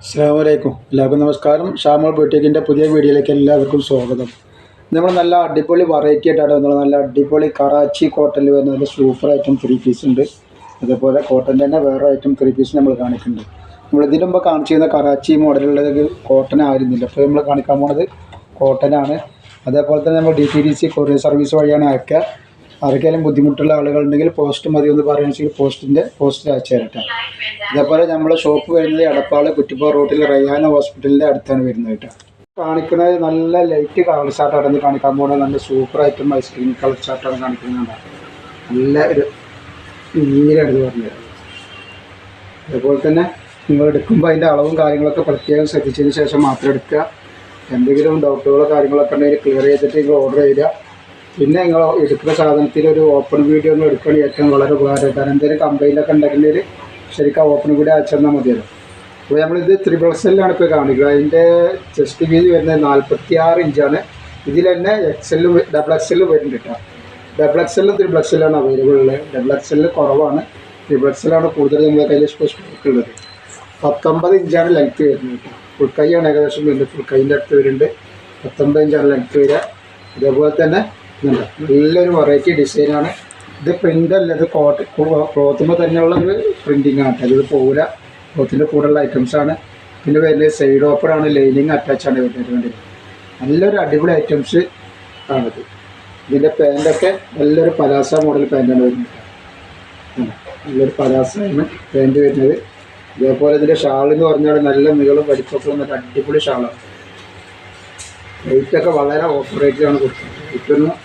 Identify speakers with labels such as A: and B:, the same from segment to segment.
A: അസ്സലാമലൈക്കും. എല്ലാവർക്കും നമസ്കാരം. ഷാമോൾ ബൊട്ടിക്കിൻ്റെ പുതിയ വീഡിയോയിലേക്ക് എല്ലാവർക്കും സ്വാഗതം. നമ്മൾ നല്ല അടിപൊളി വെറൈറ്റി ആയിട്ടാണ് വന്നത്. നല്ല അടിപൊളി കറാച്ചി കോട്ടണിൽ വരുന്ന നല്ല സൂപ്പർ ഐറ്റം 3 പീസ് ഉണ്ട്. അതേപോലെ കോട്ടൻ്റെ തന്നെ വേറെ ഐറ്റം 3 പീസ് നമ്മൾ കാണിക്കുന്നുണ്ട്. നമ്മൾ ഇതിന് മുമ്പ് കാണിച്ചിരുന്ന കറാച്ചി മോഡലുള്ളത് കോട്ടൺ ആയിരുന്നില്ല. അപ്പോൾ നമ്മൾ കാണിക്കാൻ പോകുന്നത് കോട്ടനാണ്. അതേപോലെ തന്നെ നമ്മൾ DTDC കൊറിയർ സർവീസ് വഴിയാണ് അയക്കുക. ആർക്കെങ്കിലും ബുദ്ധിമുട്ടുള്ള ആളുകളുണ്ടെങ്കിൽ പോസ്റ്റ് മതി എന്ന് പറയുകയാണെങ്കിൽ പോസ്റ്റിൽ അയച്ചു തരട്ടെ. അതേപോലെ നമ്മുടെ ഷോപ്പ് വരുന്നത് എടപ്പാൾ കുറ്റിപ്പാറ റോട്ടിൽ റയ്യാന ഹോസ്പിറ്റലിൻ്റെ അടുത്താണ് വരുന്നത് കേട്ടോ. കാണിക്കുന്നത് നല്ല ലൈറ്റ് കളർ ചാർട്ടാണ് കാണിക്കാൻ പോകുന്നത്. നല്ല സൂപ്പർ ഐറ്റം ഐസ്ക്രീം കളർ ചാർട്ടാണ് കാണിക്കുന്നത്. നല്ല ഒരു നീരെടുത്ത് പറഞ്ഞത്. അതേപോലെ തന്നെ നിങ്ങൾ എടുക്കുമ്പോൾ അതിൻ്റെ അളവും കാര്യങ്ങളൊക്കെ പ്രത്യേകം ശ്രദ്ധിച്ചതിന് ശേഷം മാത്രം എടുക്കുക. എന്തെങ്കിലും ഡൗട്ടുകളോ കാര്യങ്ങളൊക്കെ ഉണ്ടെങ്കിൽ ക്ലിയർ ചെയ്തിട്ട് നിങ്ങൾ ഓർഡർ ചെയ്യുക. പിന്നെ നിങ്ങൾ എടുക്കുന്ന സാധനത്തിൽ ഒരു ഓപ്പൺ വീഡിയോ ഒന്നും എടുക്കുകയാണെങ്കിൽ ഏറ്റവും വളരെ ഉപകാരം. കാരണം എന്തെങ്കിലും കംപ്ലൈൻ്റൊക്കെ ഉണ്ടെങ്കിൽ ശരിക്കും ഓപ്പൺ വീഡിയോ അയച്ചെന്നാൽ മതിയല്ലോ. അപ്പോൾ നമ്മളിത് 3XL ഇപ്പോൾ കാണിക്കുക. അതിൻ്റെ ചെസ്റ്റ് വീതി വരുന്നത് 46 ഇഞ്ചാണ്. ഇതിൽ തന്നെ XL XXL വരുന്നുണ്ട് കേട്ടോ. XXL 3XL അവൈലബിൾ ഉള്ളത്. XXL കുറവാണ്, 3XL കൂടുതൽ നമ്മുടെ കയ്യിൽ സ്റ്റോക്ക് ഉള്ളത്. 19 ഇഞ്ചാണ് ലെങ്ത്ത് വരുന്നത് കേട്ടോ. ഫുൾ കൈയാണ് ഏകദേശം വരുന്നത്. ഫുൾ കൈൻ്റെ അടുത്ത് വരുന്നുണ്ട്. 19 ഇഞ്ചാണ് ലെങ്ത്ത് വരിക. അതേപോലെ തന്നെ നല്ലൊരു വെറൈറ്റി ഡിസൈനാണ്. ഇത് പ്രിൻ്റ് അല്ല, ഇത് ക്ലോത്തുമ്പോൾ തന്നെയുള്ള ഒരു പ്രിൻറ്റിങ് ആണ്. ഇത് പോകില്ല, ക്ലോത്തിൻ്റെ കൂടെയുള്ള ഐറ്റംസാണ്. പിന്നെ വരുന്നത് സൈഡ് ഓപ്പണാണ്, ലൈനിങ് അറ്റാച്ചാണ് വരുന്നത്. നല്ലൊരു അടിപൊളി ഐറ്റംസ് ആണിത്. ഇതിൻ്റെ പാൻറ്റൊക്കെ നല്ലൊരു പലാസ മോഡൽ പാൻറ്റാണ് വരുന്നത്. നല്ലൊരു പലാസയാണ് പാൻറ്റ് വരുന്നത്. അതേപോലെ ഇതിൻ്റെ ഷാളെന്ന് പറഞ്ഞാൽ നല്ല നീളം വലിപ്പമൊക്കെ നല്ല അടിപൊളി ഷാളാണ്. റേറ്റൊക്കെ വളരെ ഓഫർ റേറ്റിലാണ് കൊടുക്കുന്നത്. റേറ്റൊന്നും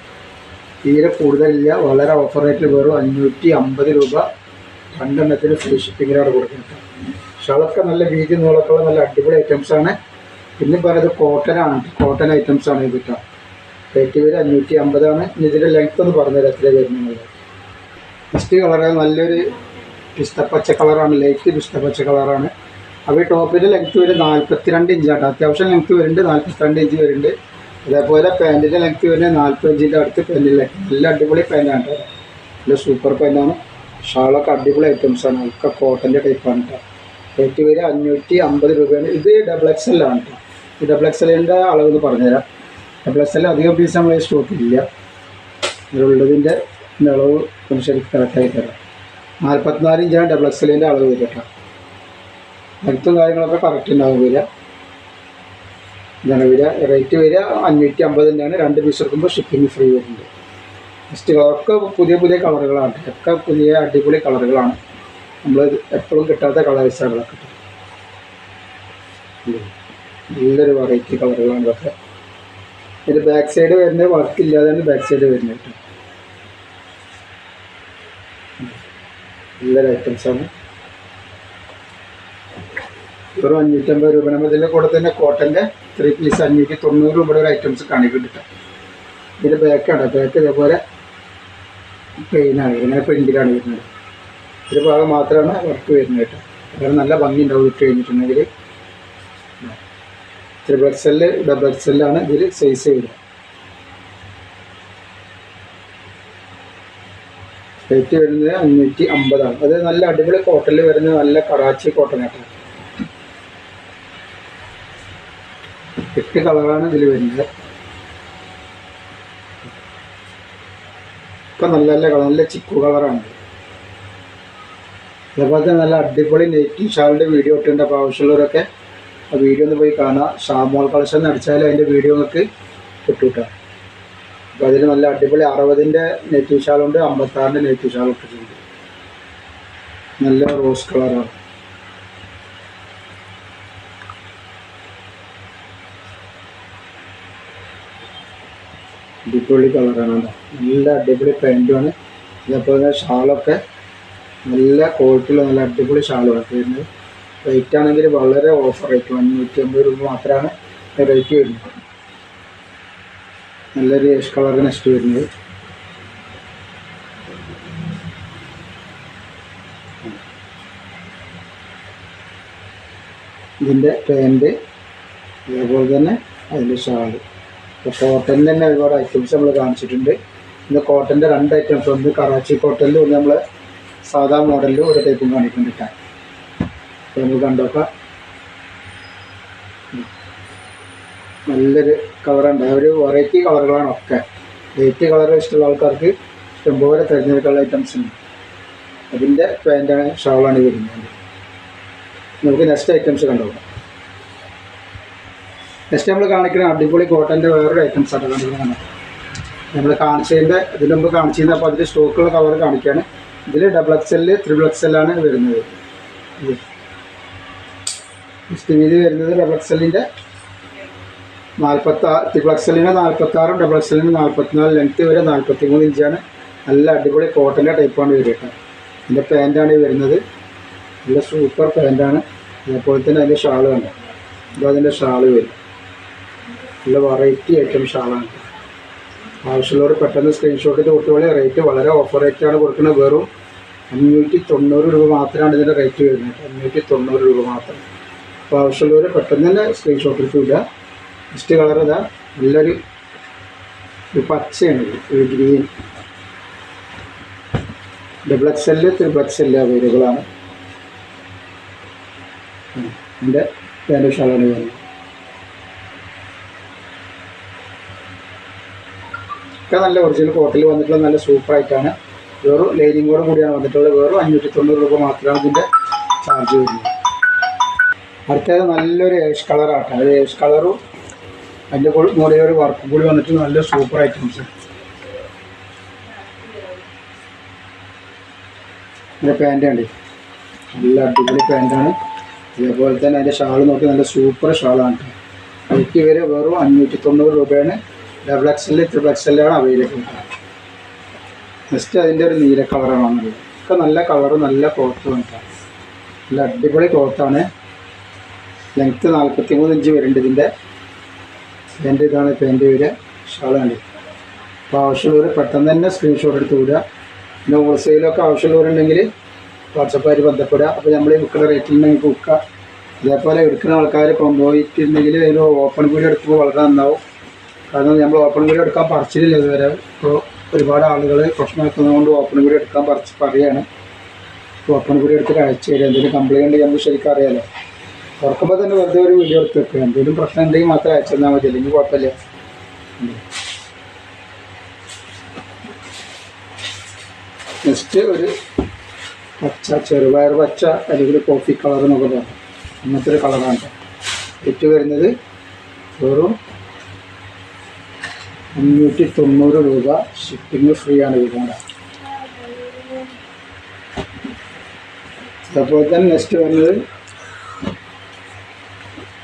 A: തീരെ കൂടുതലില്ല, വളരെ ഓഫർ റേറ്റിൽ വെറും 550 രൂപ രണ്ടെണ്ണത്തിന് ഫ്രീ ഷിപ്പിങ്ങിലാണ് കൊടുക്കുന്നത്. ഷാളൊക്കെ നല്ല വീതി നീളമൊക്കെ ഉള്ള നല്ല അടിപൊളി ഐറ്റംസാണ്. പിന്നെ പറയുന്നത് കോട്ടനാണ്, കോട്ടൺ ഐറ്റംസാണ് ഇത് കിട്ടുക. റേറ്റ് വരെ 550 ആണ്. ഇനി ഇതിൻ്റെ ലെങ്ത്ത് ഒന്ന് പറഞ്ഞുതരാം എത്ര വരുന്നത്. ഫസ്റ്റ് കളറ് നല്ലൊരു പിസ്തപ്പച്ച കളറാണ്, ലൈറ്റ് പിസ്തപ്പച്ച കളറാണ്. അപ്പോൾ ഈ ടോപ്പിൻ്റെ ലെങ്ത്ത് വരെ 42 ഇഞ്ചാണ്. അത്യാവശ്യം ലെങ്ത്ത് വരുന്നുണ്ട്, 42 ഇഞ്ച് വരുന്നുണ്ട്. അതേപോലെ പാൻറ്റിൻ്റെ ലെങ്ത്ത് വരുന്നത് 40 ഇഞ്ചിൻ്റെ അടുത്ത് പാൻറ്റിൻ്റെ. നല്ല അടിപൊളി പാൻറ്റാണ് കേട്ടോ. നല്ല സൂപ്പർ പാൻറ്റാണ്. ഷാളൊക്കെ അടിപൊളി ഐറ്റംസാണ്. ഒക്കെ കോട്ടൻ്റെ ടൈപ്പാണ് കേട്ടോ. റേറ്റ് വരെ 550 രൂപയാണ്. ഇത് XXL ആണ് കേട്ടോ. ഈ XXLൻ്റെ അളവെന്ന് പറഞ്ഞുതരാം. XXL അധികം പീസ് നമ്മൾ സ്റ്റോക്കില്ല. ഇതിലുള്ളതിൻ്റെ അളവ് ഒന്ന് ശരിക്കും കറക്റ്റായി തരാം. 44 ഇഞ്ചാണ് XXLൻ്റെ അളവ് വരിക കേട്ടോ. ലെങ്ത്തും കാര്യങ്ങളൊക്കെ കറക്റ്റ് ഉണ്ടാവും വരിക. ഇതാണ് വരിക. റേറ്റ് വരിക 550 തന്നെയാണ്. 2 പീസ് എടുക്കുമ്പോൾ ഷിപ്പിംഗ് ഫ്രീ വരുന്നുണ്ട്. നെക്സ്റ്റ് കളറൊക്കെ പുതിയ പുതിയ കളറുകളാണ്. ഒക്കെ പുതിയ അടിപൊളി കളറുകളാണ്. നമ്മൾ എപ്പോഴും കിട്ടാത്ത കളേഴ്സുകളൊക്കെ കിട്ടും. നല്ലൊരു വെറൈറ്റി കളറുകളാണ് ഇതൊക്കെ. ഇതിൻ്റെ ബാക്ക് സൈഡ് വരുന്നത് വർക്കില്ലാതെയാണ് ബാക്ക് സൈഡ് വരുന്നത് കേട്ടോ. നല്ലൊരു ഐറ്റംസാണ്. വെറും 550 രൂപ. നമ്മൾ ഇതിൻ്റെ കൂടെ തന്നെ കോട്ടൻ്റെ 3 പീസ് 590 രൂപയുടെ ഒരു ഐറ്റംസ് കാണിക്കുന്നുണ്ട്. ഇതിൻ്റെ ബാക്കാണ്. ബാക്ക് ഇതേപോലെ പ്ലെയിനാണ്, ഇങ്ങനെ പ്രിൻറ്റിലാണ് വരുന്നത്. ഒരു ഭാഗം മാത്രമാണ് വർക്ക് വരുന്നത് കേട്ടോ. കാരണം നല്ല ഭംഗി ഉണ്ടാവും ഇട്ട് കഴിഞ്ഞിട്ടുണ്ടെങ്കിൽ. XXL XXL ആണ് ഇതിൽ സൈസ് വരിക. റേറ്റ് വരുന്നത് 550 ആണ്. അത് നല്ല അടിപൊളി കോട്ടണിൽ വരുന്നത് നല്ല കറാച്ചി കോട്ടൺ കേട്ടോ. 8 കളറാണ് ഇതിൽ വരുന്നത്. ഇപ്പം നല്ല നല്ല കളർ, നല്ല ചിക്കു കളറാണ്. അതേപോലെ തന്നെ നല്ല അടിപൊളി നെറ്റി ഷാളിൻ്റെ വീഡിയോ ഇട്ടുണ്ട്. അപ്പോൾ ആവശ്യമുള്ളവരൊക്കെ ആ വീഡിയോ ഒന്ന് പോയി കാണാം. ഷാമോൾ കളക്ഷൻ അടിച്ചാൽ അതിൻ്റെ വീഡിയോ നിങ്ങൾക്ക് കിട്ടൂട്ടോ. അപ്പോൾ അതിൽ നല്ല അടിപൊളി 60ൻ്റെ നെറ്റി ഷാളുണ്ട്, 56ൻ്റെ നെറ്റി ഷാൾ ഇട്ടിട്ടുണ്ട്. നല്ല റോസ് കളറാണ്. അടിപൊളി കളറാണ്. നല്ല അടിപൊളി പാൻറ്റുമാണ്. അതേപോലെ ഷാളൊക്കെ നല്ല ക്വാളിറ്റിയുള്ള നല്ല അടിപൊളി ഷാളുമാണ് വരുന്നത്. റേറ്റ് ആണെങ്കിൽ വളരെ ഓഫർ റേറ്റ് 550 രൂപ മാത്രമാണ് റേറ്റ് വരുന്നത്. നല്ലൊരു ഏഷ് കളർ നെക്സ്റ്റ് വരുന്നത്. ഇതിൻ്റെ പാൻറ്റ് അതേപോലെ തന്നെ അതിൻ്റെ ഷാള്. അപ്പോൾ കോട്ടൻ്റെ തന്നെ ഒരുപാട് ഐറ്റംസ് നമ്മൾ കാണിച്ചിട്ടുണ്ട്. ഇന്ന് കോട്ടൻ്റെ 2 ഐറ്റംസ്, ഒന്ന് കറാച്ചി കോട്ടനിലും ഒന്ന് നമ്മൾ സാധാ മോഡലിലും ഒരു ടൈപ്പും കാണിക്കുന്നുണ്ട്. അപ്പോൾ നമുക്ക് കണ്ടോക്കാം. നല്ലൊരു കളറുണ്ട്. ഒരു വെറൈറ്റി കളറുകളാണ് ഒക്കെ. ലൈറ്റ് കളർ ഇഷ്ടമുള്ള ആൾക്കാർക്ക് ഇഷ്ടംപോലെ തിരഞ്ഞെടുക്കാനുള്ള ഐറ്റംസ് ഉണ്ട്. അതിൻ്റെ പാൻറ്റാണ് ഷാളാണ് വരുന്നത്. നമുക്ക് നെക്സ്റ്റ് ഐറ്റംസ് കണ്ടുപോകാം. നെക്സ്റ്റ് നമ്മൾ കാണിക്കുന്ന അടിപൊളി കോട്ടൻ്റെ വേറൊരു ഐറ്റംസ് ആണ് കണ്ടിരിക്കുന്നത്. നമ്മൾ കാണിച്ചതിൻ്റെ ഇതിന് മുമ്പ് കാണിച്ചിരുന്നത്. അപ്പോൾ അതിൽ സ്റ്റോക്കുള്ള കളർ കാണിക്കുകയാണ്. ഇതിൽ XXL, XXL ആണ് വരുന്നത്. വീതി വരുന്നത് XXLൻ്റെ 46, XXLന് 46, XXLന് 44, ലെങ്ത്ത് വരെ 43 ഇഞ്ചാണ്. നല്ല അടിപൊളി കോട്ടൻ്റെ ടൈപ്പാണ് വരിക കേട്ടോ. ഇതിൻ്റെ പാൻറ്റാണ് വരുന്നത്. നല്ല സൂപ്പർ പാൻറ്റാണ്. അതേപോലെ തന്നെ അതിൻ്റെ ഷാള് കണ്ടോ. അപ്പോൾ അതിൻ്റെ ഷാള് വരും. നല്ല വെറൈറ്റി ഐറ്റം ഷാളാണ്. ആവശ്യമുള്ളവർ പെട്ടെന്ന് സ്ക്രീൻഷോട്ട് തൊട്ടുപോലെ. റേറ്റ് വളരെ ഓഫർ റേറ്റാണ് കൊടുക്കുന്നത്. വെറും 590 രൂപ മാത്രമാണ് ഇതിൻ്റെ റേറ്റ് വരുന്നത്. 590 രൂപ മാത്രം. അപ്പോൾ ആവശ്യമുള്ളവർ പെട്ടെന്ന് തന്നെ സ്ക്രീൻഷോട്ട് എടുക്കില്ല. നെക്സ്റ്റ് കളർ ഇതാ നല്ലൊരു പച്ചയാണ്. ഒരു ഗ്രീൻ. XXL, XXL അവൈലബിളാണ്. എൻ്റെ പാൻറ് ഷാളാണ് വരുന്നത്. ഒക്കെ നല്ല ഒറിജിനൽ കോട്ടിൽ വന്നിട്ടുള്ള നല്ല സൂപ്പറായിട്ടാണ്. വെറും ലൈനിങ്ങോട് കൂടിയാണ് വന്നിട്ടുള്ളത്. വെറും 590 രൂപ മാത്രമാണ് ഇതിൻ്റെ ചാർജ് വരുന്നത്. അടുത്തത് നല്ലൊരു ഏഷ് കളറാണ്. അത് ഏഷ് കളറും അതിൻ്റെ കൂടെ ഒരു വർക്കും കൂടി വന്നിട്ട് നല്ല സൂപ്പർ ഐറ്റംസ്. ഇതിൻ്റെ പാൻറ് ഉണ്ട്. നല്ല അടിപൊളി പാൻറ്റാണ്. അതേപോലെ തന്നെ അതിൻ്റെ ഷാൾ നോക്കി നല്ല സൂപ്പർ ഷാളാണ്. റേറ്റ് വരെ വെറും 590 രൂപയാണ്. XXL, XXL ആണ് അവൈലബിൾ. നെക്സ്റ്റ് അതിൻ്റെ ഒരു നീല കളറാണ് വന്നത്. ഒക്കെ നല്ല കളറും നല്ല ക്ലോത്തും ഉണ്ടാണ്. നല്ല അടിപൊളി ക്ലോത്താണ്. ലെങ്ത്ത് 43 ഇഞ്ച് വരുന്നുണ്ട്. ഇതിൻ്റെ പാൻറ് ഇതാണ് പാൻറ് വരിക. ഷാളാണ്. അപ്പോൾ ആവശ്യമുള്ളവർ പെട്ടെന്ന് തന്നെ സ്ക്രീൻഷോട്ട് എടുത്ത് വിടുക. പിന്നെ ഹോൾസെയിലൊക്കെ ആവശ്യമുള്ളവരുണ്ടെങ്കിൽ വാട്സപ്പായിട്ട് ബന്ധപ്പെടുക. അപ്പോൾ നമ്മൾ ഈ ബുക്കിൻ്റെ റേറ്റിൽ നിങ്ങൾക്ക് ബുക്കുക. അതേപോലെ എടുക്കുന്ന ആൾക്കാർ കൊണ്ടുപോയിട്ടുണ്ടെങ്കിൽ അതിന് ഓപ്പൺ വീഡിയോ എടുക്കുമ്പോൾ വളരെ നന്നാവും. കാരണം നമ്മൾ ഓപ്പൺ വീഡിയോ എടുക്കാൻ പറിച്ചിട്ടില്ല ഇതുവരെ. ഇപ്പോൾ ഒരുപാട് ആളുകൾ പ്രശ്നമാക്കുന്നതുകൊണ്ട് ഓപ്പൺ വീഡിയോ എടുക്കാൻ പറയുകയാണ്. ഓപ്പൺ വീഡിയോ എടുത്തിട്ട് അയച്ചു തരിക. എന്തെങ്കിലും കംപ്ലയിൻറ്റ് നമുക്ക് ശരിക്കും അറിയാമല്ലോ. തുറക്കുമ്പോൾ തന്നെ വെറുതെ ഒരു വീഡിയോ എടുത്ത് വെക്കുക. എന്തെങ്കിലും പ്രശ്നം ഉണ്ടെങ്കിൽ മാത്രം അയച്ചു തന്നാൽ മതി. അല്ലെങ്കിൽ കുഴപ്പമില്ല. നെക്സ്റ്റ് ഒരു പച്ച, ചെറുപയർ പച്ച അല്ലെങ്കിൽ കോഫി കളർ എന്നൊക്കെ പറയാം. അങ്ങനത്തെ ഒരു കളറാണ്. റേറ്റ് വരുന്നത് വെറും 590 രൂപ. ഷിപ്പിംഗ് ഫ്രീ ആണ് വരുന്നത്. അതുപോലെ തന്നെ നെക്സ്റ്റ് വരുന്നത്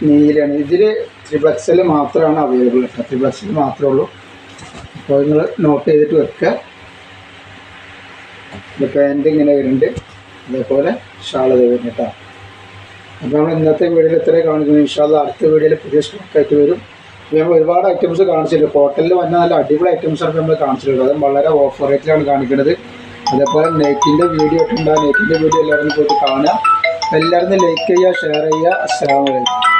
A: നീലാണ്. ഇതിൽ XXL മാത്രമാണ് അവൈലബിൾ കേട്ടോ. XXL മാത്രമേ ഉള്ളൂ. അപ്പോൾ നിങ്ങൾ നോട്ട് ചെയ്തിട്ട് വെക്കുക. പാൻറ് ഇങ്ങനെ വരുന്നുണ്ട്. അതേപോലെ ഷാള് വരുന്നുണ്ട് കേട്ടോ. അപ്പോൾ നമ്മൾ ഇന്നത്തെ വീഡിയോയിൽ ഇത്രയും കാണിക്കുന്നത്. ഇൻഷാ അല്ലാഹ് അടുത്ത വീഡിയോയിൽ പുതിയ സ്റ്റോക്കായിട്ട് വരും. നമ്മൾ ഒരുപാട് ഐറ്റംസ് കാണിച്ചിട്ടുണ്ട്. ഹോട്ടലിൽ വന്ന നല്ല അടിപൊളി ഐറ്റംസാണ് നമ്മൾ കാണിച്ചിട്ടുള്ളത്. അത് വളരെ ഓഫർ റേറ്റിലാണ് കാണിക്കുന്നത്. അതേപോലെ നെറ്റിൻ്റെ വീഡിയോ ഇട്ടുണ്ടാകും. നെറ്റിൻ്റെ വീഡിയോ എല്ലാവരും പോയിട്ട് കാണുക. എല്ലാവരും ലൈക്ക് ചെയ്യുക, ഷെയർ ചെയ്യുക. അസ്സലാമു അലൈക്കും.